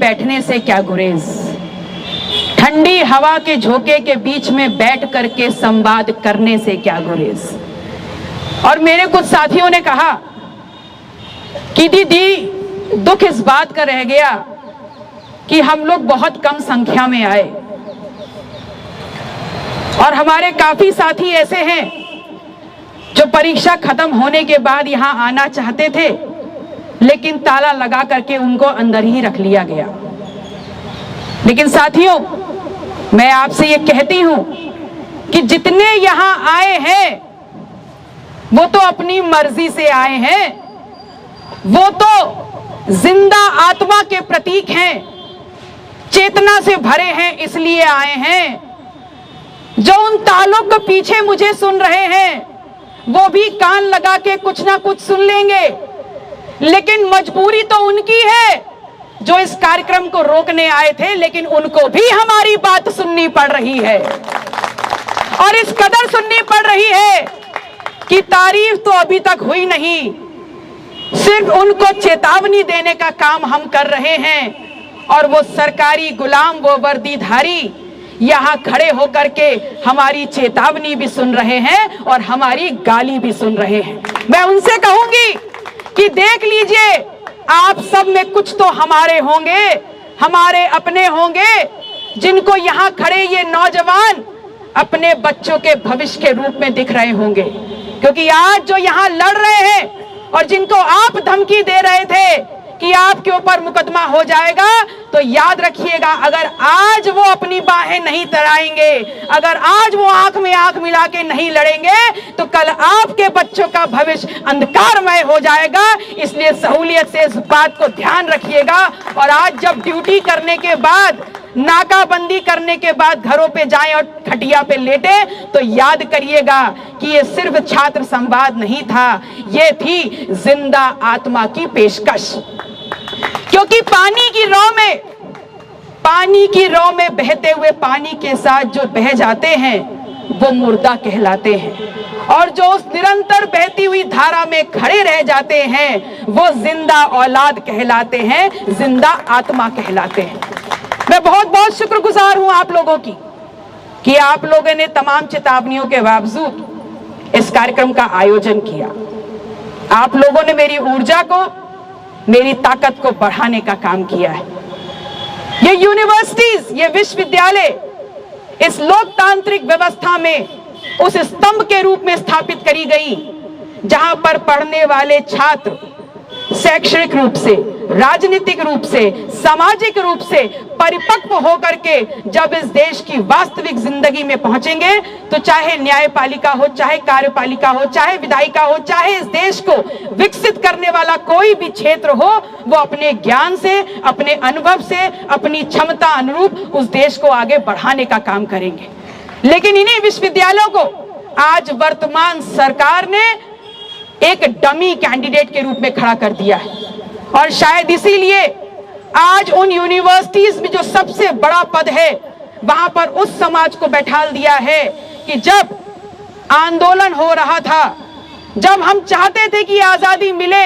बैठने से क्या गुरेज, ठंडी हवा के झोंके के बीच में बैठ करके संवाद करने से क्या गुरेज। और मेरे कुछ साथियों ने कहा कि दीदी दुख इस बात का रह गया कि हम लोग बहुत कम संख्या में आए, और हमारे काफी साथी ऐसे हैं जो परीक्षा खत्म होने के बाद यहां आना चाहते थे, लेकिन ताला लगा करके उनको अंदर ही रख लिया गया। लेकिन साथियों, मैं आपसे ये कहती हूं कि जितने यहां आए हैं वो तो अपनी मर्जी से आए हैं, वो तो जिंदा आत्मा के प्रतीक हैं, चेतना से भरे हैं, इसलिए आए हैं। जो उन तालों के पीछे मुझे सुन रहे हैं वो भी कान लगा के कुछ ना कुछ सुन लेंगे, लेकिन मजबूरी तो उनकी है जो इस कार्यक्रम को रोकने आए थे, लेकिन उनको भी हमारी बात सुननी पड़ रही है, और इस कदर सुननी पड़ रही है कि तारीफ तो अभी तक हुई नहीं, सिर्फ उनको चेतावनी देने का काम हम कर रहे हैं। और वो सरकारी गुलाम, वो वर्दीधारी यहां खड़े होकर के हमारी चेतावनी भी सुन रहे हैं और हमारी गाली भी सुन रहे हैं। मैं उनसे कहूंगी कि देख लीजिए, आप सब में कुछ तो हमारे होंगे, हमारे अपने होंगे, जिनको यहां खड़े ये नौजवान अपने बच्चों के भविष्य के रूप में दिख रहे होंगे। क्योंकि आज जो यहां लड़ रहे हैं और जिनको आप धमकी दे रहे थे कि आपके ऊपर मुकदमा हो जाएगा, तो याद रखिएगा, अगर आज वो अपनी बाहें नहीं तराएंगे, अगर आज वो आंख में आंख मिला के नहीं लड़ेंगे, तो कल आपके बच्चों का भविष्य अंधकारमय हो जाएगा। इसलिए सहूलियत से इस बात को ध्यान रखिएगा। और आज जब ड्यूटी करने के बाद, नाकाबंदी करने के बाद घरों पे जाएं और खटिया पे लेटे, तो याद करिएगा कि ये सिर्फ छात्र संवाद नहीं था, ये थी जिंदा आत्मा की पेशकश। क्योंकि पानी की रौ में बहते हुए पानी के साथ जो बह जाते हैं वो मुर्दा कहलाते हैं, और जो उस निरंतर बहती हुई धारा में खड़े रह जाते हैं वो जिंदा औलाद कहलाते हैं, जिंदा आत्मा कहलाते हैं। मैं बहुत बहुत शुक्रगुजार हूं आप लोगों की कि आप लोगों ने तमाम चेतावनियों के बावजूद इस कार्यक्रम का आयोजन किया। आप लोगों ने मेरी ऊर्जा को, मेरी ताकत को बढ़ाने का काम किया है। ये यूनिवर्सिटीज, ये विश्वविद्यालय इस लोकतांत्रिक व्यवस्था में उस स्तंभ के रूप में स्थापित करी गई जहां पर पढ़ने वाले छात्र शैक्षणिक रूप से, राजनीतिक रूप से, सामाजिक रूप से परिपक्व होकर के जब इस देश की वास्तविक जिंदगी में पहुंचेंगे, तो चाहे न्यायपालिका हो, चाहे कार्यपालिका हो, चाहे विधायिका हो, चाहे इस देश को विकसित करने वाला कोई भी क्षेत्र हो, वो अपने ज्ञान से, अपने अनुभव से, अपनी क्षमता अनुरूप उस देश को आगे बढ़ाने का काम करेंगे। लेकिन इन्हीं विश्वविद्यालयों को आज वर्तमान सरकार ने एक डमी कैंडिडेट के रूप में खड़ा कर दिया है, और शायद इसीलिए आज उन यूनिवर्सिटीज में जो सबसे बड़ा पद है वहां पर उस समाज को बैठा दिया है कि जब आंदोलन हो रहा था, जब हम चाहते थे कि आजादी मिले,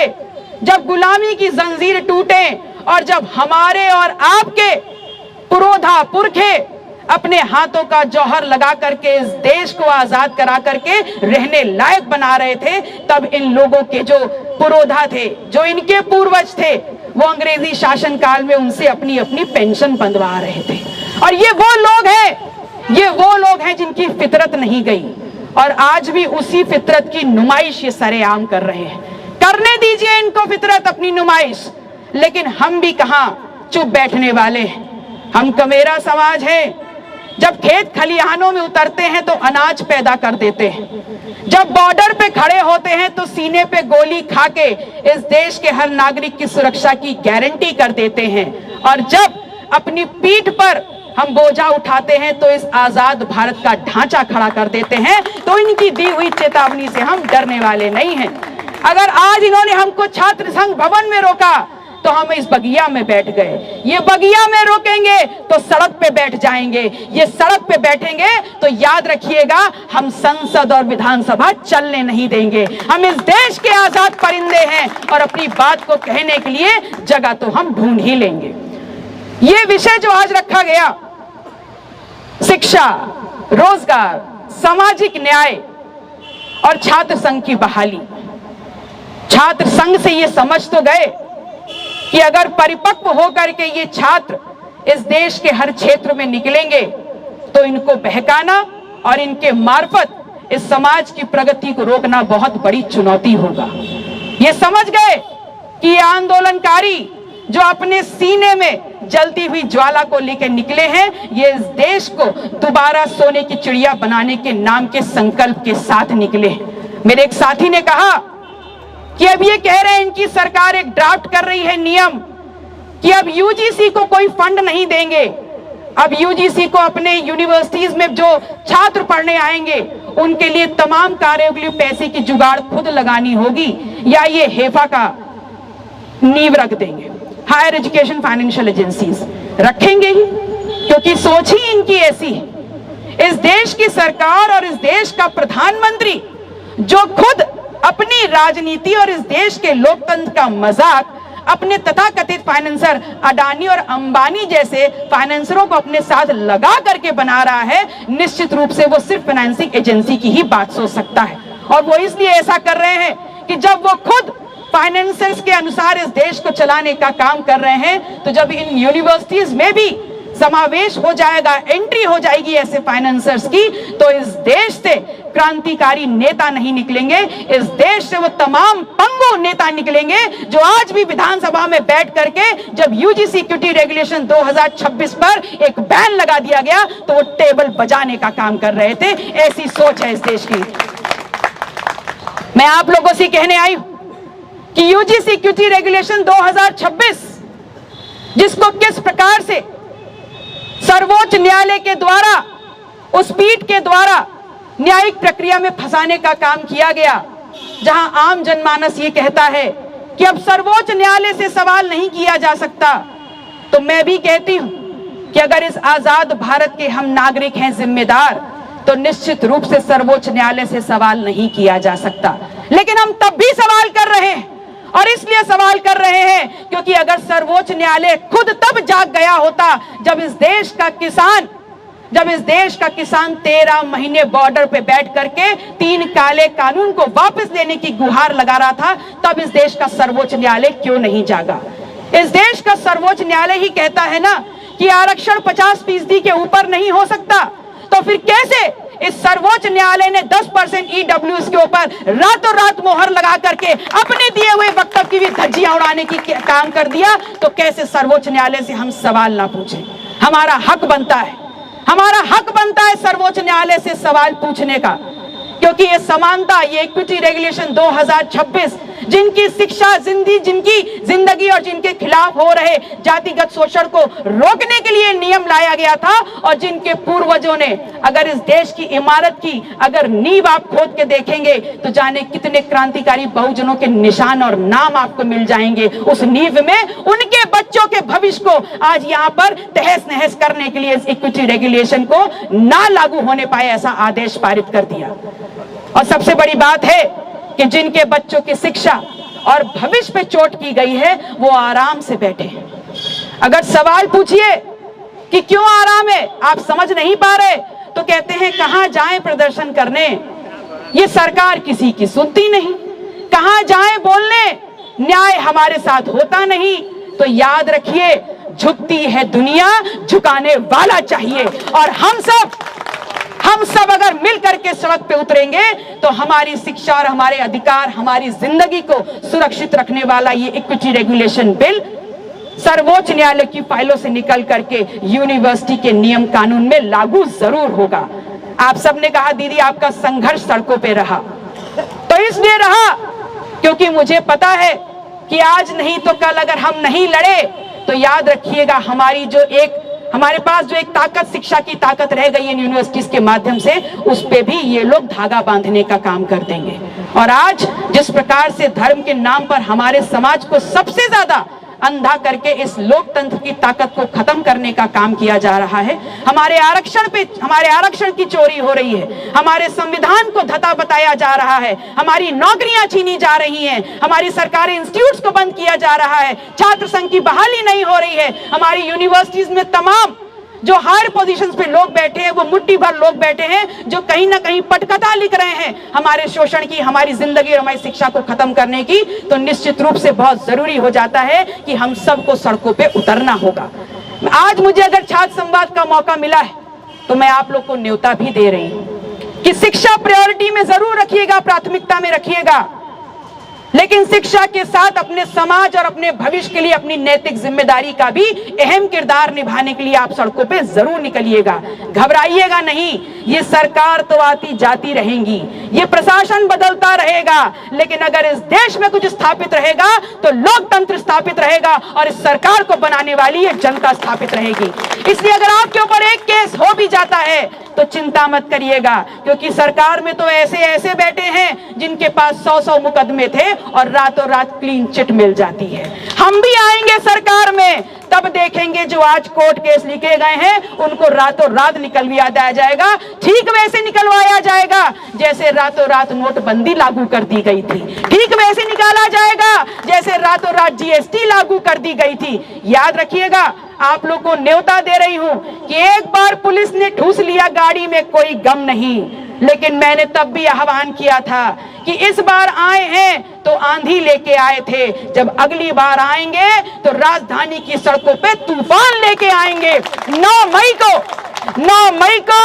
जब गुलामी की जंजीर टूटे, और जब हमारे और आपके पुरोधा पुरखे अपने हाथों का जौहर लगा करके इस देश को आजाद करा करके रहने लायक बना रहे थे, तब इन लोगों के जो पुरोधा थे, जो इनके पूर्वज थे, वो अंग्रेजी शासन काल में उनसे अपनी अपनी पेंशन बंधवा रहे थे। और ये वो लोग हैं जिनकी फितरत नहीं गई, और आज भी उसी फितरत की नुमाइश ये सरेआम कर रहे हैं। करने दीजिए इनको फितरत, अपनी नुमाइश। लेकिन हम भी कहां चुप बैठने वाले हैं। हम कमेरा समाज है, जब खेत खलिहानों में उतरते हैं तो अनाज पैदा कर देते हैं, जब बॉर्डर पे खड़े होते हैं तो सीने पे गोली खा के इस देश के हर नागरिक की सुरक्षा की गारंटी कर देते हैं, और जब अपनी पीठ पर हम बोझा उठाते हैं तो इस आजाद भारत का ढांचा खड़ा कर देते हैं। तो इनकी दी हुई चेतावनी से हम डरने वाले नहीं हैं। अगर आज इन्होंने हमको छात्र संघ भवन में रोका तो हम इस बगिया में बैठ गए, ये बगिया में रोकेंगे तो सड़क पे बैठ जाएंगे, ये सड़क पे बैठेंगे तो याद रखिएगा हम संसद और विधानसभा चलने नहीं देंगे। हम इस देश के आजाद परिंदे हैं और अपनी बात को कहने के लिए जगह तो हम ढूंढ ही लेंगे। ये विषय जो आज रखा गया, शिक्षा, रोजगार, सामाजिक न्याय और छात्र संघ की बहाली। छात्र संघ से ये समझ तो गए कि अगर परिपक्व होकर के ये छात्र इस देश के हर क्षेत्र में निकलेंगे तो इनको बहकाना और इनके मार्फत इस समाज की प्रगति को रोकना बहुत बड़ी चुनौती होगा। ये समझ गए कि ये आंदोलनकारी जो अपने सीने में जलती हुई ज्वाला को लेकर निकले हैं, ये इस देश को दोबारा सोने की चिड़िया बनाने के नाम के संकल्प के साथ निकले हैं। मेरे एक साथी ने कहा कि अब ये कह रहे हैं इनकी सरकार एक ड्राफ्ट कर रही है नियम कि अब यूजीसी को कोई फंड नहीं देंगे, अब यूजीसी को अपने यूनिवर्सिटीज में जो छात्र पढ़ने आएंगे उनके लिए तमाम कार्यों के लिए पैसे की जुगाड़ खुद लगानी होगी या ये हेफा का नींव रख देंगे। हायर एजुकेशन फाइनेंशियल एजेंसीज रखेंगे ही, क्योंकि सोच ही इनकी ऐसी है। इस देश की सरकार और इस देश का प्रधानमंत्री जो खुद अपनी राजनीति और इस देश के लोकतंत्र का मजाक अपने तथाकथित फाइनेंसर अडानी और अंबानी जैसे फाइनेंसरों को अपने साथ लगा करके बना रहा है, निश्चित रूप से वो सिर्फ फाइनेंसिंग एजेंसी की ही बात सोच सकता है। और वो इसलिए ऐसा कर रहे हैं कि जब वो खुद फाइनेंसर्स के अनुसार इस देश को चलाने का काम कर रहे हैं, तो जब इन यूनिवर्सिटीज में भी समावेश हो जाएगा, एंट्री हो जाएगी ऐसे फाइनेंसर्स की, तो इस देश से क्रांतिकारी नेता नहीं निकलेंगे, इस देश से वो तमाम पंगु नेता निकलेंगे जो आज भी विधानसभा में बैठ करके जब यूजीसी क्यूटी रेगुलेशन 2026 पर एक बैन लगा दिया गया तो वो टेबल बजाने का काम कर रहे थे। ऐसी सोच है इस देश की। मैं आप लोगों से कहने आई हूं कि यूजीसी क्यूटी रेगुलेशन 2026 जिसको किस प्रकार से सर्वोच्च न्यायालय के द्वारा, उस पीठ के द्वारा न्यायिक प्रक्रिया में फंसाने का काम किया गया, जहां आम जनमानस ये कहता है कि अब सर्वोच्च न्यायालय से सवाल नहीं किया जा सकता, तो मैं भी कहती हूं कि अगर इस आजाद भारत के हम नागरिक हैं जिम्मेदार, तो निश्चित रूप से सर्वोच्च न्यायालय से सवाल नहीं किया जा सकता। लेकिन हम तब भी सवाल कर रहे हैं, और इसलिए सवाल कर रहे हैं क्योंकि अगर सर्वोच्च न्यायालय खुद तब जाग गया होता जब इस देश का किसान 13 महीने बॉर्डर पे बैठ करके 3 काले कानून को वापस लेने की गुहार लगा रहा था, तब इस देश का सर्वोच्च न्यायालय क्यों नहीं जागा। इस देश का सर्वोच्च न्यायालय ही कहता है ना कि आरक्षण 50% के ऊपर नहीं हो सकता, तो फिर कैसे इस सर्वोच्च न्यायालय ने 10% ईडब्ल्यूएस के ऊपर रातों रात मोहर लगा करके अपने दिए हुए वक्तव्य की भी धज्जियां उड़ाने की काम कर दिया, तो कैसे सर्वोच्च न्यायालय से हम सवाल ना पूछें। हमारा हक बनता है सर्वोच्च न्यायालय से सवाल पूछने का, क्योंकि ये समानता, ये इक्विटी रेगुलेशन 2026 जिनकी शिक्षा, जिनकी जिंदगी और जिनके खिलाफ हो रहे जातिगत शोषण को रोकने के लिए नियम लाया गया था, और जिनके पूर्वजों ने, अगर इस देश की इमारत की अगर नींव आप खोद के देखेंगे तो जाने कितने क्रांतिकारी बहुजनों के निशान और नाम आपको मिल जाएंगे। उस नींव में उनके बच्चों के भविष्य को आज यहाँ पर तहस नहस करने के लिए इस इक्विटी रेगुलेशन को ना लागू होने पाए ऐसा आदेश पारित कर दिया। और सबसे बड़ी बात है कि जिनके बच्चों की शिक्षा और भविष्य पे चोट की गई है वो आराम से बैठे हैं। अगर सवाल पूछिए कि क्यों आराम है, आप समझ नहीं पा रहे, तो कहते हैं कहां जाएं प्रदर्शन करने, ये सरकार किसी की सुनती नहीं, कहां जाएं बोलने, न्याय हमारे साथ होता नहीं। तो याद रखिए, झुकती है दुनिया, झुकाने वाला चाहिए, और हम सब अगर मिल करके सड़क पे उतरेंगे तो हमारी शिक्षा और हमारे अधिकार, हमारी जिंदगी को सुरक्षित रखने वाला ये इक्विटी रेगुलेशन बिल सर्वोच्च न्यायालय की फाइलों से निकल करके यूनिवर्सिटी के नियम कानून में लागू जरूर होगा। आप सबने कहा दीदी आपका संघर्ष सड़कों पे रहा, तो इसलिए रहा क्योंकि मुझे पता है कि आज नहीं तो कल अगर हम नहीं लड़े तो याद रखिएगा हमारे पास जो एक ताकत, शिक्षा की ताकत रह गई है यूनिवर्सिटीज के माध्यम से, उस पे भी ये लोग धागा बांधने का काम कर देंगे। और आज जिस प्रकार से धर्म के नाम पर हमारे समाज को सबसे ज्यादा अंधा करके इस लोकतंत्र की ताकत को खत्म करने का काम किया जा रहा है। हमारे आरक्षण की चोरी हो रही है, हमारे संविधान को धता बताया जा रहा है, हमारी नौकरियां छीनी जा रही हैं, हमारी सरकारी इंस्टीट्यूट्स को बंद किया जा रहा है, छात्र संघ की बहाली नहीं हो रही है, हमारी यूनिवर्सिटीज में तमाम जो हायर पोजीशंस पे लोग बैठे हैं वो मुट्ठी भर लोग बैठे हैं जो कहीं ना कहीं पटकथा लिख रहे हैं हमारे शोषण की, हमारी जिंदगी और हमारी शिक्षा को खत्म करने की। तो निश्चित रूप से बहुत जरूरी हो जाता है कि हम सबको सड़कों पे उतरना होगा। आज मुझे अगर छात्र संवाद का मौका मिला है तो मैं आप लोग को न्योता भी दे रही हूं कि शिक्षा प्रायोरिटी में जरूर रखिएगा, प्राथमिकता में रखिएगा, लेकिन शिक्षा के साथ अपने समाज और अपने भविष्य के लिए अपनी नैतिक जिम्मेदारी का भी अहम किरदार निभाने के लिए आप सड़कों पे जरूर निकलिएगा। घबराइएगा नहीं, ये सरकार तो आती जाती रहेंगी, ये प्रशासन बदलता रहेगा, लेकिन अगर इस देश में कुछ स्थापित रहेगा तो लोकतंत्र स्थापित रहेगा और इस सरकार को बनाने वाली ये जनता स्थापित रहेगी। इसलिए अगर आपके ऊपर एक केस हो भी जाता है तो चिंता मत करिएगा, क्योंकि सरकार में तो ऐसे बैठे हैं जिनके पास 100 मुकदमे थे और रातों रात क्लीन चिट मिल जाती है। हम भी आएंगे सरकार में, तब देखेंगे जो आज कोर्ट केस लिखे गए हैं उनको रातों रात निकलवा दिया जाएगा, ठीक वैसे निकलवाया जाएगा जैसे रातों रात नोटबंदी लागू कर दी गई थी, ठीक वैसे निकाला जाएगा जैसे रातों रात जीएसटी लागू कर दी गई थी। याद रखिएगा, आप लोग को न्योता दे रही हूं कि एक बार पुलिस ने ठूस लिया गाड़ी में कोई गम नहीं, लेकिन मैंने तब भी आह्वान किया था कि इस बार आए हैं तो आंधी लेके आए थे, जब अगली बार आएंगे तो राजधानी की सड़कों पे तूफान लेके आएंगे। 9 मई को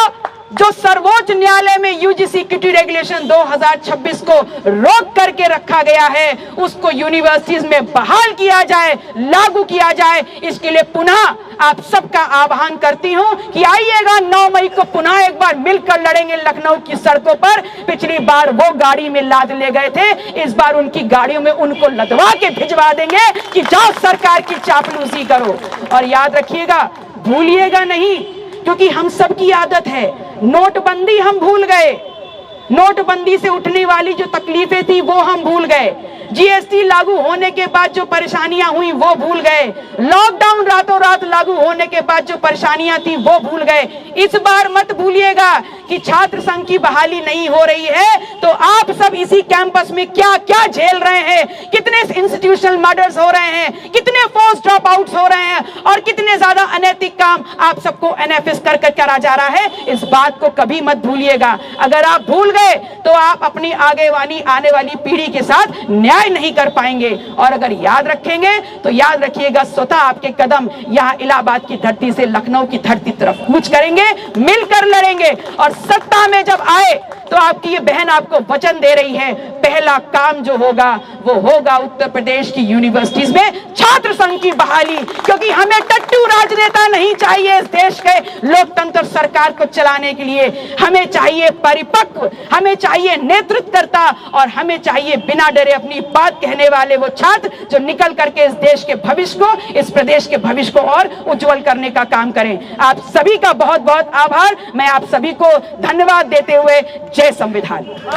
जो सर्वोच्च न्यायालय में यूजीसी क्यूटी रेगुलेशन 2026 को रोक करके रखा गया है उसको यूनिवर्सिटीज में बहाल किया जाए, लागू किया जाए। इसके लिए पुनः आप सबका आह्वान करती हूं कि आइएगा 9 मई को पुनः एक बार मिलकर लड़ेंगे लखनऊ की सड़कों पर। पिछली बार वो गाड़ी में लाद ले गए थे, इस बार उनकी गाड़ियों में उनको लदवा के भिजवा देंगे कि जाओ सरकार की चापलूसी करो। और याद रखिएगा, भूलिएगा नहीं, क्योंकि हम सबकी आदत है, नोटबंदी हम भूल गए, नोटबंदी से उठने वाली जो तकलीफें थी वो हम भूल गए, जीएसटी लागू होने के बाद जो परेशानियां हुई वो भूल गए, लॉकडाउन रातों रात लागू होने के बाद जो परेशानियां थी वो भूल गए। इस बार मत भूलिएगा कि छात्र संघ की बहाली नहीं हो रही है तो आप सब इसी कैंपस में क्या क्या झेल रहे हैं, कितने इंस्टीट्यूशनल मर्डर्स हो रहे हैं, कितने फोर्स ड्रॉप आउट्स हो रहे हैं और कितने ज्यादा अनैतिक काम आप सबको एनएफएस कर करा जा रहा है। इस बात को कभी मत भूलिएगा। अगर आप भूल गए तो आप अपनी आने वाली पीढ़ी के साथ न्याय नहीं कर पाएंगे, और अगर याद रखेंगे तो याद रखिएगा स्वतः आपके कदम यहाँ इलाहाबाद की धरती से लखनऊ की धरती तरफ कूच करेंगे, मिलकर लड़ेंगे और सत्ता में जब आए तो आपकी ये बहन आपको वचन दे रही है, पहला काम जो होगा वो होगा उत्तर प्रदेश की यूनिवर्सिटीज में छात्र संघ की बहाली, क्योंकि हमें टट्टू राजनेता नहीं चाहिए इस देश के लोकतंत्र सरकार को चलाने के लिए। हमें चाहिए परिपक्व, हमें चाहिए नेतृत्वकर्ता और हमें चाहिए बिना डरे अपनी बात कहने वाले वो छात्र जो निकल करके इस देश के भविष्य को, इस प्रदेश के भविष्य को और उज्जवल करने का काम करें। आप सभी का बहुत बहुत आभार। मैं आप सभी को धन्यवाद देते हुए जय संविधान।